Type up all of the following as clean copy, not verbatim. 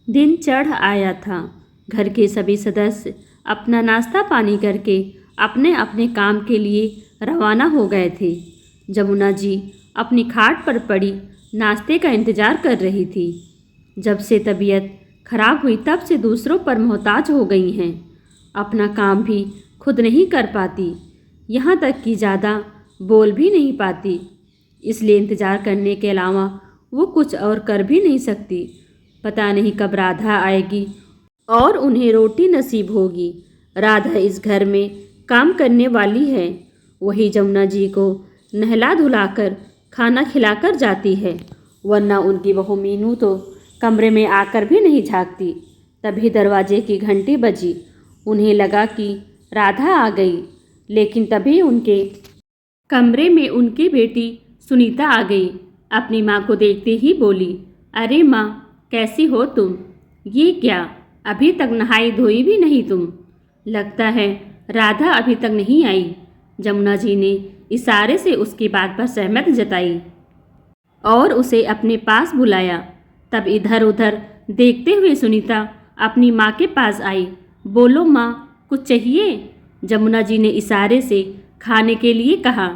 दिन चढ़ आया था। घर के सभी सदस्य अपना नाश्ता पानी करके अपने अपने काम के लिए रवाना हो गए थे। जमुना जी अपनी खाट पर पड़ी नाश्ते का इंतज़ार कर रही थी। जब से तबीयत खराब हुई तब से दूसरों पर मोहताज हो गई हैं। अपना काम भी खुद नहीं कर पाती, यहाँ तक कि ज़्यादा बोल भी नहीं पाती। इसलिए इंतज़ार करने के अलावा वो कुछ और कर भी नहीं सकती। पता नहीं कब राधा आएगी और उन्हें रोटी नसीब होगी। राधा इस घर में काम करने वाली है। वही जमुना जी को नहला धुलाकर खाना खिलाकर जाती है, वरना उनकी बहू मीनू तो कमरे में आकर भी नहीं झांकती। तभी दरवाजे की घंटी बजी। उन्हें लगा कि राधा आ गई, लेकिन तभी उनके कमरे में उनकी बेटी सुनीता आ गई। अपनी माँ को देखते ही बोली, अरे माँ, कैसी हो तुम? ये क्या, अभी तक नहाई धोई भी नहीं तुम? लगता है राधा अभी तक नहीं आई। जमुना जी ने इशारे से उसकी बात पर सहमति जताई और उसे अपने पास बुलाया। तब इधर उधर देखते हुए सुनीता अपनी माँ के पास आई। बोलो माँ, कुछ चाहिए? जमुना जी ने इशारे से खाने के लिए कहा।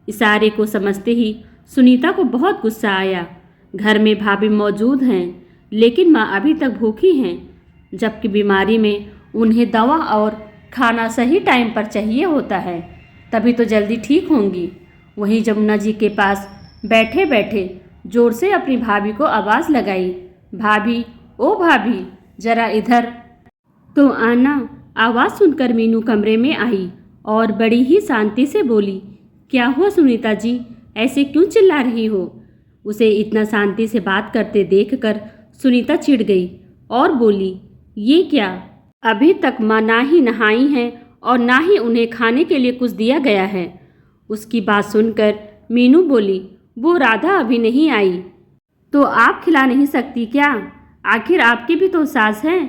इशारे को समझते ही सुनीता को बहुत गुस्सा आया। घर में भाभी मौजूद हैं, लेकिन माँ अभी तक भूखी हैं, जबकि बीमारी में उन्हें दवा और खाना सही टाइम पर चाहिए होता है, तभी तो जल्दी ठीक होंगी। वहीं जमुना जी के पास बैठे बैठे जोर से अपनी भाभी को आवाज़ लगाई, भाभी, ओ भाभी, जरा इधर तो आना। आवाज़ सुनकर मीनू कमरे में आई और बड़ी ही शांति से बोली, क्या हुआ सुनीता जी, ऐसे क्यों चिल्ला रही हो? उसे इतना शांति से बात करते देखकर सुनीता चिढ़ गई और बोली, ये क्या, अभी तक माँ ना ही नहाई हैं और ना ही उन्हें खाने के लिए कुछ दिया गया है। उसकी बात सुनकर मीनू बोली, वो राधा अभी नहीं आई तो आप खिला नहीं सकती क्या? आखिर आपकी भी तो सास है,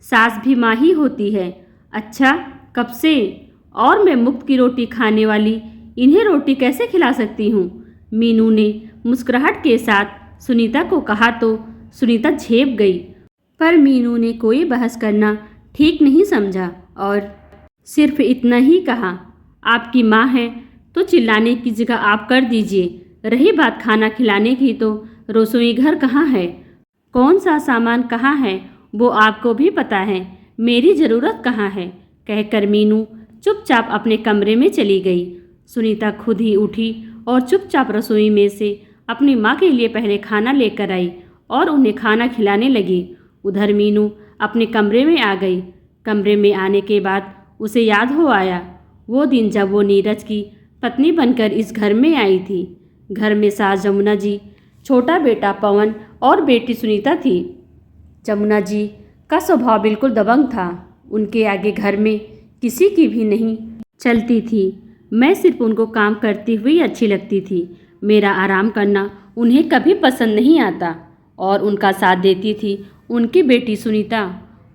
सास भी माँ ही होती है। अच्छा, कब से? और मैं मुफ्त की रोटी खाने वाली इन्हें रोटी कैसे खिला सकती हूँ? मीनू ने मुस्कुराहट के साथ सुनीता को कहा तो सुनीता झेप गई, पर मीनू ने कोई बहस करना ठीक नहीं समझा और सिर्फ इतना ही कहा, आपकी माँ है तो चिल्लाने की जगह आप कर दीजिए। रही बात खाना खिलाने की, तो रसोई घर कहाँ है, कौन सा सामान कहाँ है, वो आपको भी पता है। मेरी ज़रूरत कहाँ है? कहकर मीनू चुपचाप अपने कमरे में चली गई। सुनीता खुद ही उठी और चुपचाप रसोई में से अपनी माँ के लिए पहले खाना लेकर आई और उन्हें खाना खिलाने लगी। उधर मीनू अपने कमरे में आ गई। कमरे में आने के बाद उसे याद हो आया वो दिन जब वो नीरज की पत्नी बनकर इस घर में आई थी। घर में सास जमुना जी, छोटा बेटा पवन और बेटी सुनीता थी। जमुना जी का स्वभाव बिल्कुल दबंग था। उनके आगे घर में किसी की भी नहीं चलती थी। मैं सिर्फ उनको काम करती हुई अच्छी लगती थी। मेरा आराम करना उन्हें कभी पसंद नहीं आता और उनका साथ देती थी उनकी बेटी सुनीता।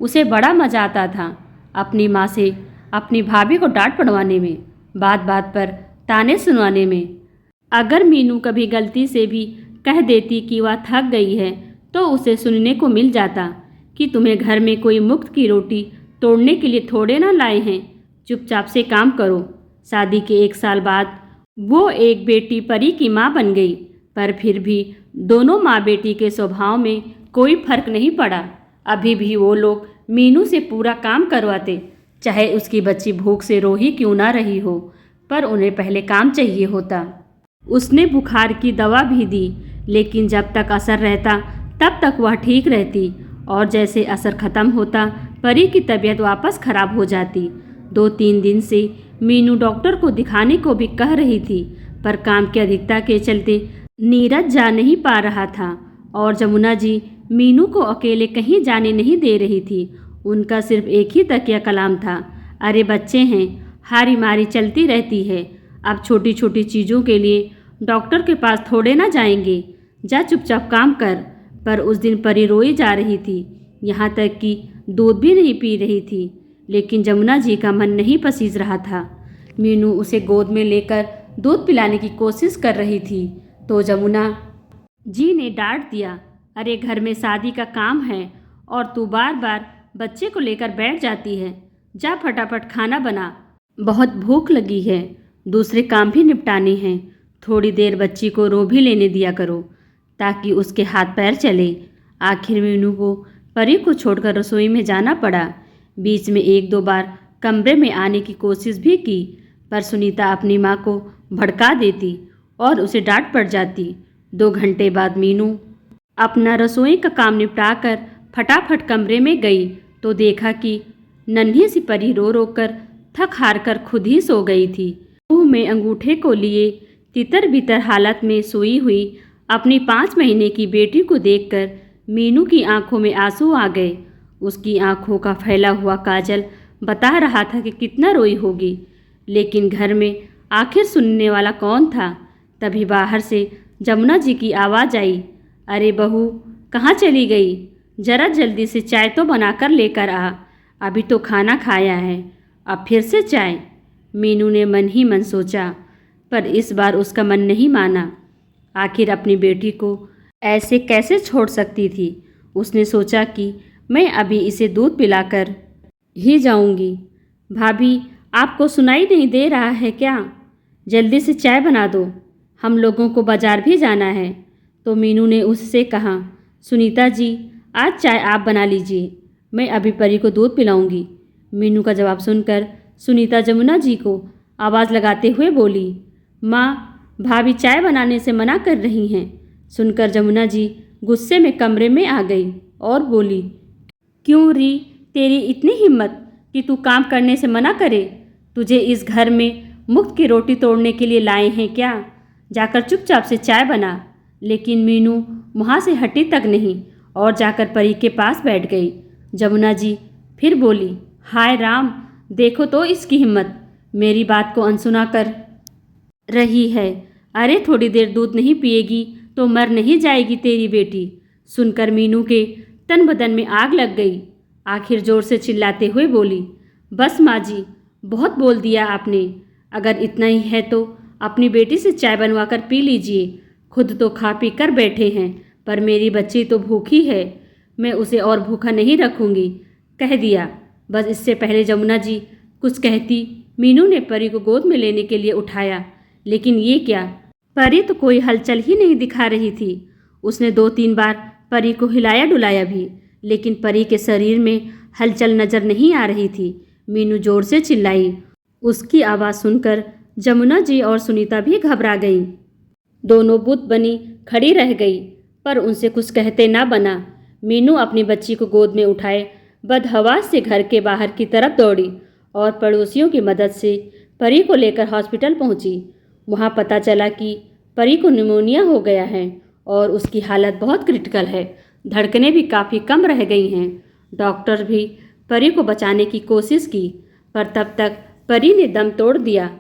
उसे बड़ा मज़ा आता था अपनी माँ से अपनी भाभी को डांट पड़वाने में, बात बात पर ताने सुनवाने में। अगर मीनू कभी गलती से भी कह देती कि वह थक गई है तो उसे सुनने को मिल जाता कि तुम्हें घर में कोई मुफ्त की रोटी तोड़ने के लिए थोड़े ना लाए हैं, चुपचाप से काम करो। शादी के 1 साल बाद वो एक बेटी परी की माँ बन गई, पर फिर भी दोनों माँ बेटी के स्वभाव में कोई फर्क नहीं पड़ा। अभी भी वो लोग मीनू से पूरा काम करवाते, चाहे उसकी बच्ची भूख से रो ही क्यों ना रही हो, पर उन्हें पहले काम चाहिए होता। उसने बुखार की दवा भी दी, लेकिन जब तक असर रहता तब तक वह ठीक रहती और जैसे असर ख़त्म होता परी की तबीयत वापस ख़राब हो जाती। 2-3 दिन से मीनू डॉक्टर को दिखाने को भी कह रही थी, पर काम की अधिकता के चलते नीरज जा नहीं पा रहा था और जमुना जी मीनू को अकेले कहीं जाने नहीं दे रही थी। उनका सिर्फ एक ही तकिया कलाम था, अरे बच्चे हैं, हारी मारी चलती रहती है। अब छोटी छोटी चीज़ों के लिए डॉक्टर के पास थोड़े ना जाएंगे, जा चुपचाप काम कर। पर उस दिन परी रोई जा रही थी, यहाँ तक कि दूध भी नहीं पी रही थी, लेकिन जमुना जी का मन नहीं पसीज रहा था। मीनू उसे गोद में लेकर दूध पिलाने की कोशिश कर रही थी तो जमुना जी ने डांट दिया, अरे घर में शादी का काम है और तू बार बार बच्चे को लेकर बैठ जाती है। जा फटाफट खाना बना, बहुत भूख लगी है। दूसरे काम भी निपटाने हैं। थोड़ी देर बच्ची को रो भी लेने दिया करो ताकि उसके हाथ पैर चले। आखिर मीनू को परी को छोड़कर रसोई में जाना पड़ा। बीच में 1-2 बार कमरे में आने की कोशिश भी की, पर सुनीता अपनी माँ को भड़का देती और उसे डांट पड़ जाती। 2 घंटे बाद मीनू अपना रसोई का काम निपटाकर फटाफट कमरे में गई तो देखा कि नन्ही सी परी रो रो कर थक हार कर खुद ही सो गई थी। मुंह में अंगूठे को लिए तितर बितर हालत में सोई हुई अपनी 5 महीने की बेटी को देखकर मीनू की आंखों में आंसू आ गए। उसकी आंखों का फैला हुआ काजल बता रहा था कि कितना रोई होगी, लेकिन घर में आखिर सुनने वाला कौन था। तभी बाहर से जमुना जी की आवाज़ आई, अरे बहू कहाँ चली गई? जरा जल्दी से चाय तो बनाकर लेकर आ, अभी तो खाना खाया है, अब फिर से चाय। मीनू ने मन ही मन सोचा, पर इस बार उसका मन नहीं माना। आखिर अपनी बेटी को ऐसे कैसे छोड़ सकती थी। उसने सोचा कि मैं अभी इसे दूध पिलाकर ही जाऊंगी। भाभी आपको सुनाई नहीं दे रहा है क्या? जल्दी से चाय बना दो, हम लोगों को बाजार भी जाना है। तो मीनू ने उससे कहा, सुनीता जी आज चाय आप बना लीजिए, मैं अभी परी को दूध पिलाऊंगी। मीनू का जवाब सुनकर सुनीता जमुना जी को आवाज़ लगाते हुए बोली, माँ भाभी चाय बनाने से मना कर रही हैं। सुनकर जमुना जी गुस्से में कमरे में आ गई और बोली, क्यों री, तेरी इतनी हिम्मत कि तू काम करने से मना करे? तुझे इस घर में मुफ्त की रोटी तोड़ने के लिए लाए हैं क्या? जाकर चुपचाप से चाय बना। लेकिन मीनू वहाँ से हटी तक नहीं और जाकर परी के पास बैठ गई। जमुना जी फिर बोली, हाय राम, देखो तो इसकी हिम्मत, मेरी बात को अनसुना कर रही है। अरे थोड़ी देर दूध नहीं पिएगी तो मर नहीं जाएगी तेरी बेटी। सुनकर मीनू के तन बदन में आग लग गई। आखिर जोर से चिल्लाते हुए बोली, बस माँ जी, बहुत बोल दिया आपने। अगर इतना ही है तो अपनी बेटी से चाय बनवा कर पी लीजिए। खुद तो खा पी कर बैठे हैं, पर मेरी बच्ची तो भूखी है, मैं उसे और भूखा नहीं रखूँगी, कह दिया। बस इससे पहले जमुना जी कुछ कहती, मीनू ने परी को गोद में लेने के लिए उठाया, लेकिन ये क्या, परी तो कोई हलचल ही नहीं दिखा रही थी। उसने 2-3 बार परी को हिलाया डुलाया भी, लेकिन परी के शरीर में हलचल नजर नहीं आ रही थी। मीनू जोर से चिल्लाई। उसकी आवाज़ सुनकर जमुना जी और सुनीता भी घबरा गईं। दोनों बुत बनी खड़ी रह गई, पर उनसे कुछ कहते ना बना। मीनू अपनी बच्ची को गोद में उठाए बदहवास से घर के बाहर की तरफ दौड़ी और पड़ोसियों की मदद से परी को लेकर हॉस्पिटल पहुंची। वहां पता चला कि परी को निमोनिया हो गया है और उसकी हालत बहुत क्रिटिकल है। धड़कनें भी काफ़ी कम रह गई हैं। डॉक्टर भी परी को बचाने की कोशिश की, पर तब तक परी ने दम तोड़ दिया।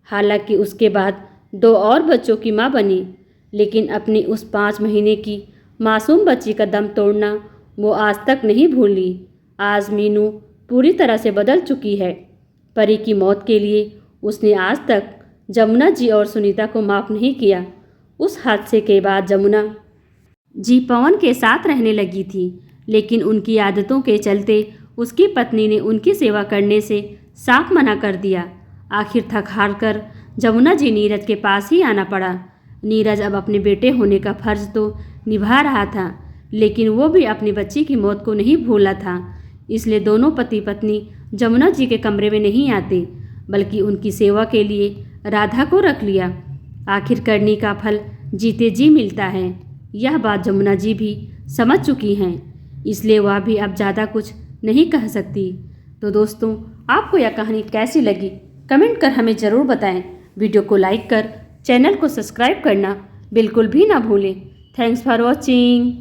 हालांकि उसके बाद 2 और बच्चों की मां बनी, लेकिन अपनी उस 5 महीने की मासूम बच्ची का दम तोड़ना वो आज तक नहीं भूली। आज मीनू पूरी तरह से बदल चुकी है। परी की मौत के लिए उसने आज तक जमुना जी और सुनीता को माफ़ नहीं किया। उस हादसे के बाद जमुना जी पवन के साथ रहने लगी थी, लेकिन उनकी आदतों के चलते उसकी पत्नी ने उनकी सेवा करने से साफ मना कर दिया। आखिर थक हार कर जमुना जी नीरज के पास ही आना पड़ा। नीरज अब अपने बेटे होने का फर्ज तो निभा रहा था, लेकिन वो भी अपनी बच्ची की मौत को नहीं भूला था। इसलिए दोनों पति पत्नी जमुना जी के कमरे में नहीं आते, बल्कि उनकी सेवा के लिए राधा को रख लिया। आखिर करनी का फल जीते जी मिलता है, यह बात जमुना जी भी समझ चुकी हैं, इसलिए वह भी अब ज़्यादा कुछ नहीं कह सकती। तो दोस्तों, आपको यह कहानी कैसी लगी कमेंट कर हमें ज़रूर बताएं। वीडियो को लाइक कर चैनल को सब्सक्राइब करना बिल्कुल भी ना भूलें। Thanks for watching.